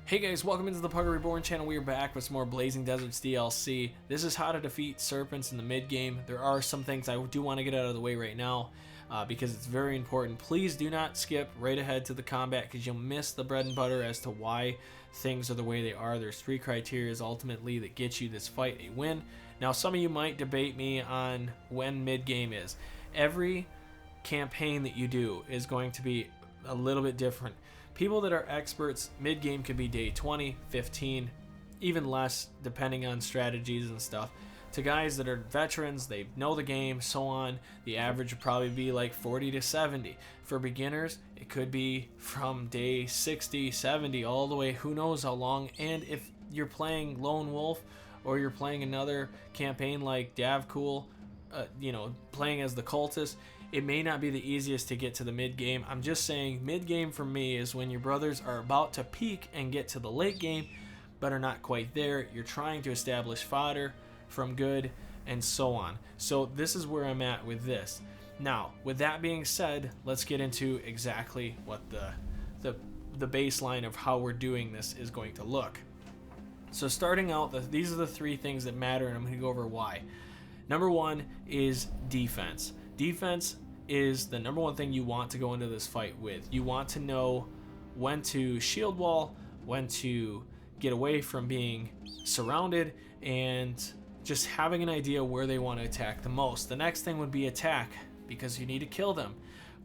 Hey guys, welcome into the Pugger Reborn channel. We are back with some more Blazing Deserts DLC. This is how to defeat serpents in the mid game. There are some things I do want to get out of the way right now because it's very important. Please do not skip right ahead to the combat because you'll miss the bread and butter as to why things are the way they are. There's 3 criteria ultimately that get you this fight a win. Now some of you might debate me on when mid game is. Every campaign that you do is going to be a little bit different. People that are experts, mid-game could be day 20, 15, even less depending on strategies and stuff. To guys that are veterans, they know the game, so on, the average would probably be like 40 to 70. For beginners, it could be from day 60, 70, all the way, who knows how long. And if you're playing Lone Wolf or you're playing another campaign like Davcool, playing as the cultist, it may not be the easiest to get to the mid game. I'm just saying mid game for me is when your brothers are about to peak and get to the late game but are not quite there. You're trying to establish fodder from good and so on. So this is where I'm at with this. Now, with that being said, let's get into exactly what the baseline of how we're doing this is going to look. So starting out, these are the 3 things that matter, and I'm going to go over why. Number 1 is defense. Defense is the number 1 thing you want to go into this fight with. You want to know when to shield wall, when to get away from being surrounded, and just having an idea where they want to attack the most. The next thing would be attack, because you need to kill them.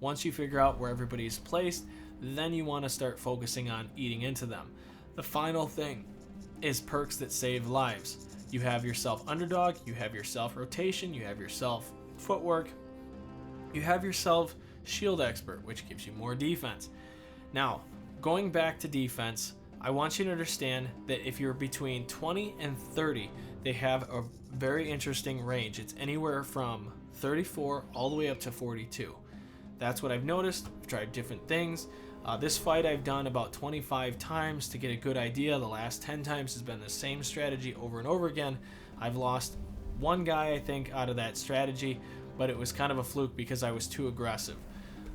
Once you figure out where everybody's placed, then you want to start focusing on eating into them. The final thing is perks that save lives. You have yourself underdog, you have yourself rotation, you have yourself footwork, you have yourself shield expert, which gives you more defense. Now, going back to defense, I want you to understand that if you're between 20 and 30, they have a very interesting range. It's anywhere from 34 all the way up to 42. That's what I've noticed. I've tried different things. This fight I've done about 25 times to get a good idea. The last 10 times has been the same strategy over and over again. I've lost one guy, I think, out of that strategy, but it was kind of a fluke because I was too aggressive.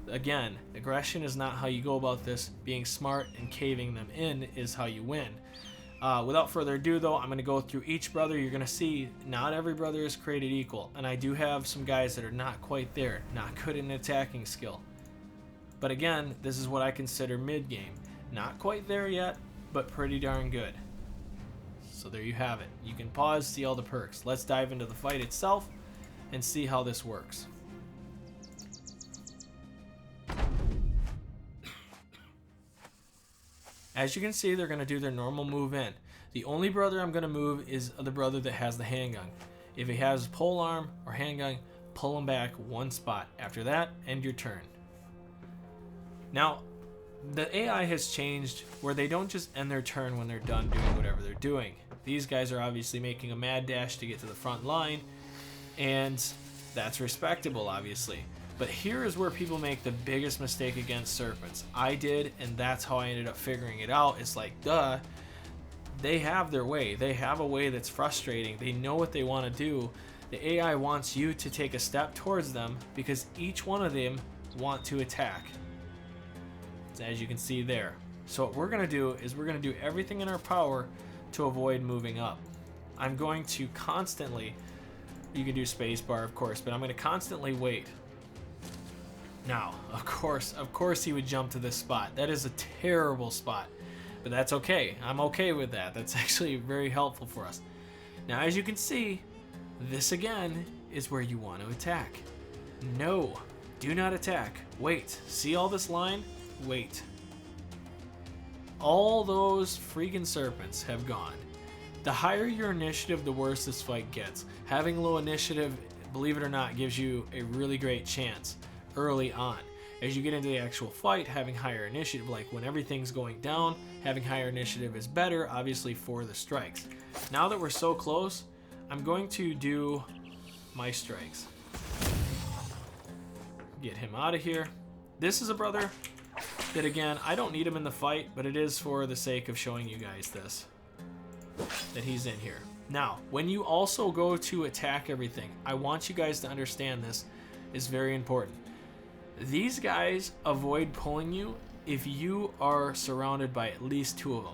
Again, aggression is not how you go about this. Being smart and caving them in is how you win. Without further ado though, I'm going to go through each brother. You're going to see not every brother is created equal, and I do have some guys that are not quite there, not good in attacking skill. But again, this is what I consider mid-game. Not quite there yet, but pretty darn good. So there you have it. You can pause, see all the perks. Let's dive into the fight itself and see how this works. As you can see, they're going to do their normal move in. The only brother I'm going to move is the brother that has the handgun. If he has pole arm or handgun, pull him back 1 spot. After that, end your turn. Now, the AI has changed where they don't just end their turn when they're done doing whatever they're doing. These guys are obviously making a mad dash to get to the front line, and that's respectable, obviously. But here is where people make the biggest mistake against serpents. I did, and that's how I ended up figuring it out. It's like, duh, they have their way. They have a way that's frustrating. They know what they want to do. The AI wants you to take a step towards them because each one of them want to attack, as you can see there. So what we're going to do is we're going to do everything in our power to avoid moving up. I'm going to constantly, you can do spacebar of course, but I'm going to constantly wait. Now, of course he would jump to this spot. That is a terrible spot, but that's okay. I'm okay with that. That's actually very helpful for us. Now, as you can see, this again is where you want to attack. No, do not attack. Wait, see all this line? Wait. All those freaking serpents have gone. The higher your initiative, the worse this fight gets. Having low initiative, believe it or not, gives you a really great chance early on. As you get into the actual fight, having higher initiative, like when everything's going down, having higher initiative is better, obviously, for the strikes. Now that we're so close, I'm going to do my strikes. Get him out of here. This is a brother that, again, I don't need him in the fight, but it is for the sake of showing you guys this, that he's in here. Now, when you also go to attack everything, I want you guys to understand this is very important. These guys avoid pulling you if you are surrounded by at least 2 of them.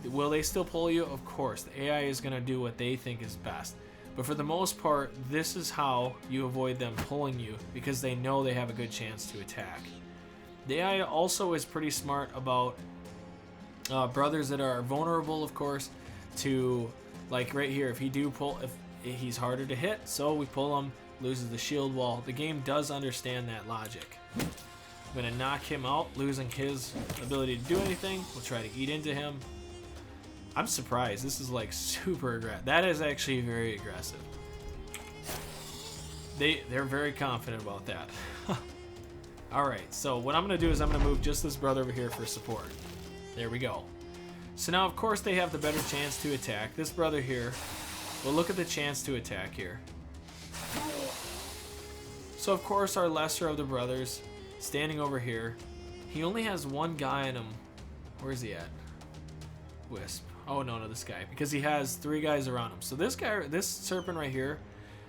Will they still pull you? Of course. The AI is going to do what they think is best. But for the most part, this is how you avoid them pulling you, because they know they have a good chance to attack. The AI also is pretty smart about brothers that are vulnerable, of course, to, like right here, if he's harder to hit, so we pull him, loses the shield wall. The game does understand that logic. I'm going to knock him out, losing his ability to do anything. We'll try to eat into him. I'm surprised. This is like super aggressive. That is actually very aggressive. They're very confident about that. Alright, so what I'm going to do is I'm going to move just this brother over here for support. There we go. So now, of course, they have the better chance to attack. This brother here, well, look at the chance to attack here. So, of course, our lesser of the brothers, standing over here, he only has one guy in him. Where's he at? Wisp. Oh, no, this guy. Because he has 3 guys around him. So this guy, this serpent right here,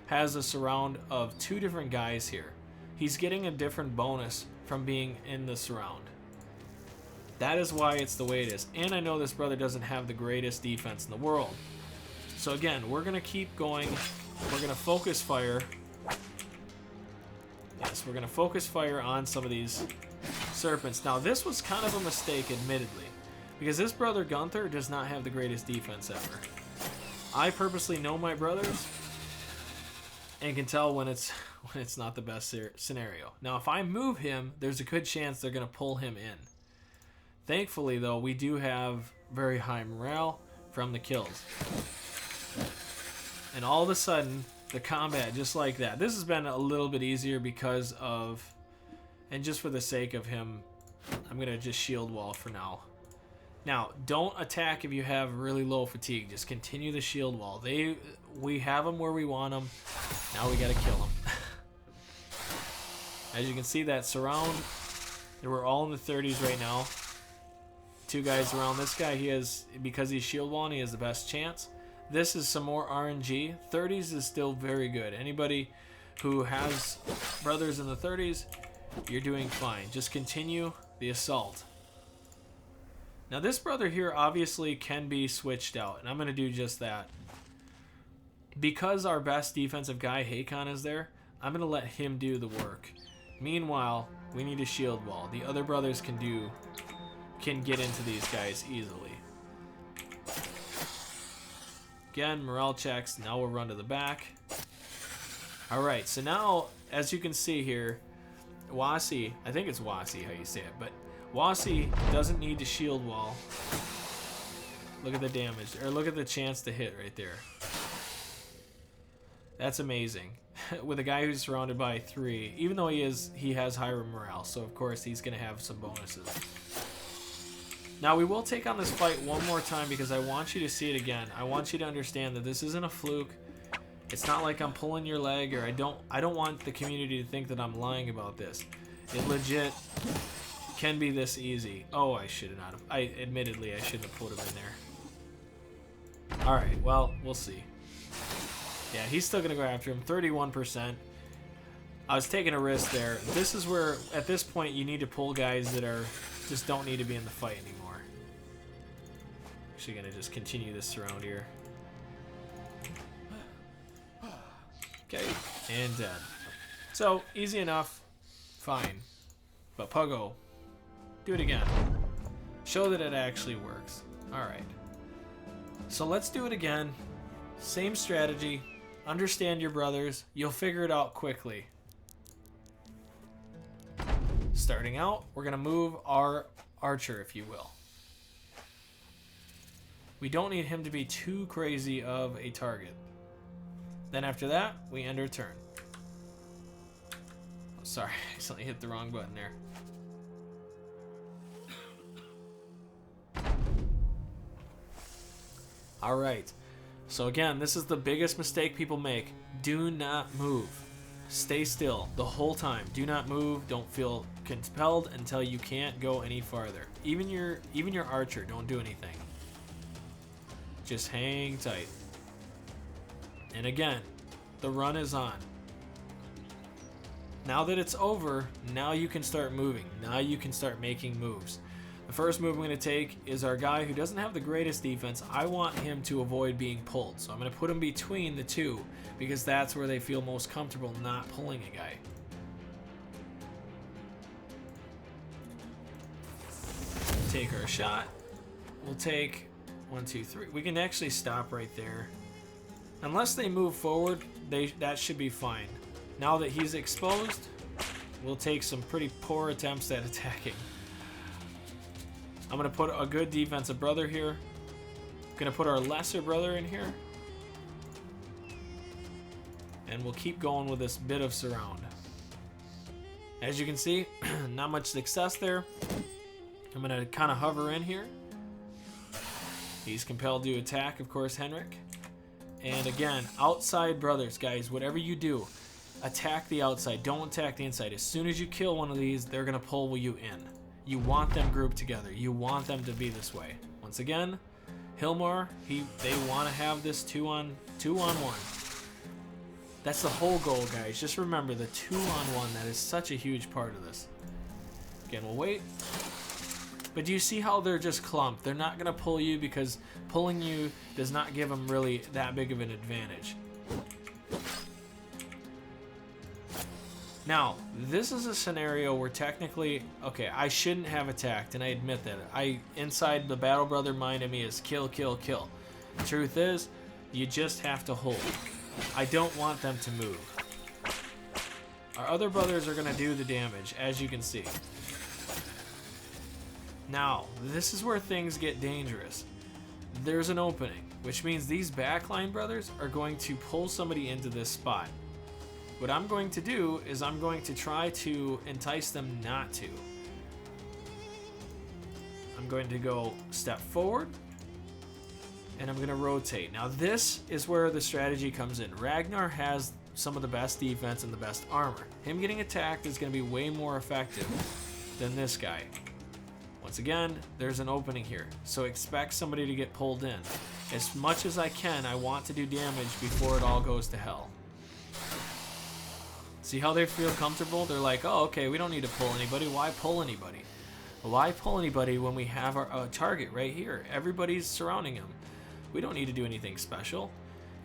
has a surround of 2 different guys here. He's getting a different bonus from being in the surround. That is why it's the way it is. And I know this brother doesn't have the greatest defense in the world. So again, we're going to keep going. We're going to focus fire. Yes, we're going to focus fire on some of these serpents. Now, this was kind of a mistake, admittedly, because this brother Gunther does not have the greatest defense ever. I purposely know my brothers and can tell when it's not the best scenario. Now, if I move him, there's a good chance they're going to pull him in. Thankfully, though, we do have very high morale from the kills. And all of a sudden, the combat, just like that. This has been a little bit easier because of, and just for the sake of him, I'm going to just shield wall for now. Now, don't attack if you have really low fatigue. Just continue the shield wall. We have them where we want them. Now we got to kill them. As you can see, that surround, we're all in the 30s right now. 2 guys around. This guy, he has, because he's shield walling, he has the best chance. This is some more RNG. 30s is still very good. Anybody who has brothers in the 30s, you're doing fine. Just continue the assault. Now this brother here obviously can be switched out, and I'm going to do just that. Because our best defensive guy, Hakon, is there, I'm going to let him do the work. Meanwhile, we need a shield wall. The other brothers can get into these guys easily. Again, morale checks. Now we'll run to the back. Alright, so now, as you can see here, Wasi, I think it's Wasi how you say it, but Wasi doesn't need to shield wall. Look at the damage, or look at the chance to hit right there. That's amazing. With a guy who's surrounded by 3, even though he has higher morale, so of course he's going to have some bonuses. Now we will take on this fight one more time because I want you to see it again. I want you to understand that this isn't a fluke. It's not like I'm pulling your leg, or I don't want the community to think that I'm lying about this. It legit can be this easy. Oh, I should not have. Admittedly, I shouldn't have put him in there. Alright, well, we'll see. Yeah, he's still going to go after him. 31%. I was taking a risk there. This is where, at this point, you need to pull guys that just don't need to be in the fight anymore. Actually, going to just continue this surround here. Okay, and dead. So, easy enough. Fine. But Puggo, do it again. Show that it actually works. Alright. So let's do it again. Same strategy. Understand your brothers. You'll figure it out quickly. Starting out, we're going to move our archer, if you will. We don't need him to be too crazy of a target. Then after that, we end our turn. Oh, sorry, I accidentally hit the wrong button there. Alright, so again, this is the biggest mistake people make. Do not move. Stay still the whole time. Do not move. Don't feel compelled until you can't go any farther. Even your archer, don't do anything. Just hang tight. And again, the run is on. Now that it's over, now you can start moving. Now you can start making moves. The first move I'm going to take is our guy who doesn't have the greatest defense. I want him to avoid being pulled. So I'm going to put him between the two because that's where they feel most comfortable not pulling a guy. Take our shot. We'll take 1, 2, 3. We can actually stop right there. Unless they move forward, that should be fine. Now that he's exposed, we'll take some pretty poor attempts at attacking. I'm going to put a good defensive brother here. Going to put our lesser brother in here. And we'll keep going with this bit of surround. As you can see, not much success there. I'm going to kind of hover in here. He's compelled to attack, of course, Henrik. And again, outside brothers, guys, whatever you do, attack the outside. Don't attack the inside. As soon as you kill one of these, they're going to pull you in. You want them grouped together. You want them to be this way. Once again, Hilmar, they want to have this 2-on-1. That's the whole goal, guys. Just remember the 2-on-1. That is such a huge part of this. Again, we'll wait. But do you see how they're just clumped? They're not going to pull you because pulling you does not give them really that big of an advantage. Now, this is a scenario where technically, okay, I shouldn't have attacked, and I admit that. Inside the battle brother mind of me is kill, kill, kill. The truth is, you just have to hold. I don't want them to move. Our other brothers are going to do the damage, as you can see. Now, this is where things get dangerous. There's an opening, which means these backline brothers are going to pull somebody into this spot. What I'm going to do is I'm going to try to entice them not to. I'm going to go step forward, and I'm going to rotate. Now this is where the strategy comes in. Ragnar has some of the best defense and the best armor. Him getting attacked is going to be way more effective than this guy. Once again, there's an opening here, so expect somebody to get pulled in. As much as I can, I want to do damage before it all goes to hell. See how they feel comfortable? They're like, oh, okay, we don't need to pull anybody. Why pull anybody? Why pull anybody when we have our target right here? Everybody's surrounding him. We don't need to do anything special.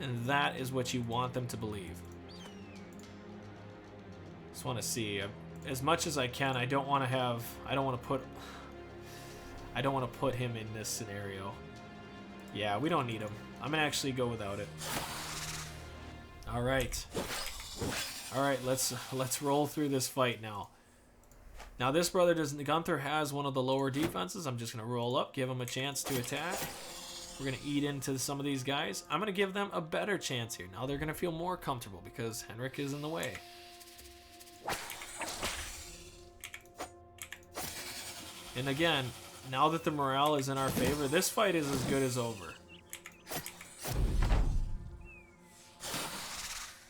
And that is what you want them to believe. Just want to see. As much as I can, I don't want to put him in this scenario. Yeah, we don't need him. I'm going to actually go without it. All right. All right, let's roll through this fight now. Now this brother Gunther has one of the lower defenses. I'm just going to roll up, give him a chance to attack. We're going to eat into some of these guys. I'm going to give them a better chance here. Now they're going to feel more comfortable because Henrik is in the way. And again, now that the morale is in our favor, this fight is as good as over.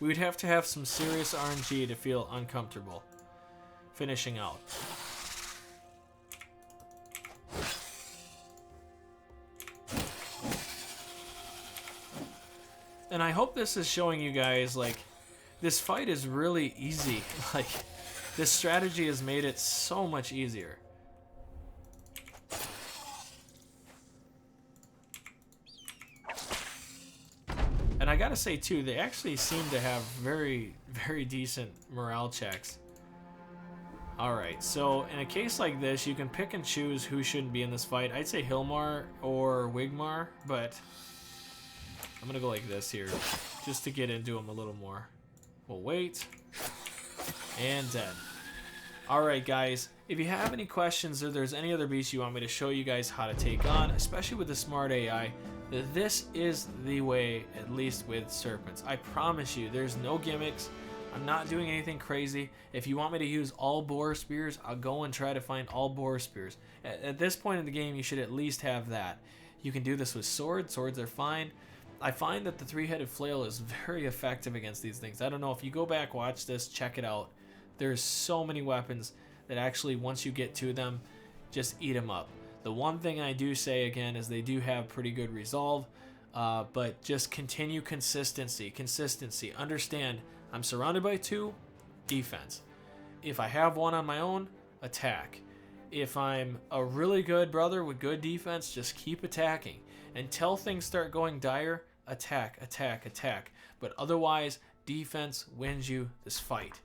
We would have to have some serious RNG to feel uncomfortable finishing out. And I hope this is showing you guys, like, this fight is really easy. Like, this strategy has made it so much easier. And I gotta say too, they actually seem to have very, very decent morale checks. Alright, so in a case like this, you can pick and choose who shouldn't be in this fight. I'd say Hilmar or Wigmar, but I'm gonna go like this here, just to get into him a little more. We'll wait. And dead. Alright guys, if you have any questions or there's any other beasts you want me to show you guys how to take on, especially with the smart AI, this is the way, at least with Serpents. I promise you, there's no gimmicks. I'm not doing anything crazy. If you want me to use all boar spears, I'll go and try to find all boar spears. At this point in the game, you should at least have that. You can do this with swords. Swords are fine. I find that the three-headed flail is very effective against these things. I don't know, if you go back, watch this, check it out. There's so many weapons that actually, once you get to them, just eat them up. The one thing I do say again is they do have pretty good resolve, but just continue consistency. Understand, I'm surrounded by two, defense. If I have one on my own, attack. if I'm a really good brother with good defense, just keep attacking. Until things start going dire, attack, attack, attack. But otherwise, defense wins you this fight.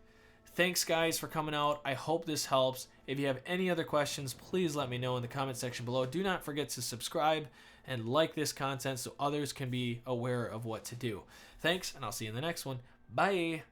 Thanks, guys, for coming out. I hope this helps. If you have any other questions, please let me know in the comment section below. Do not forget to subscribe and like this content so others can be aware of what to do. Thanks, and I'll see you in the next one. Bye.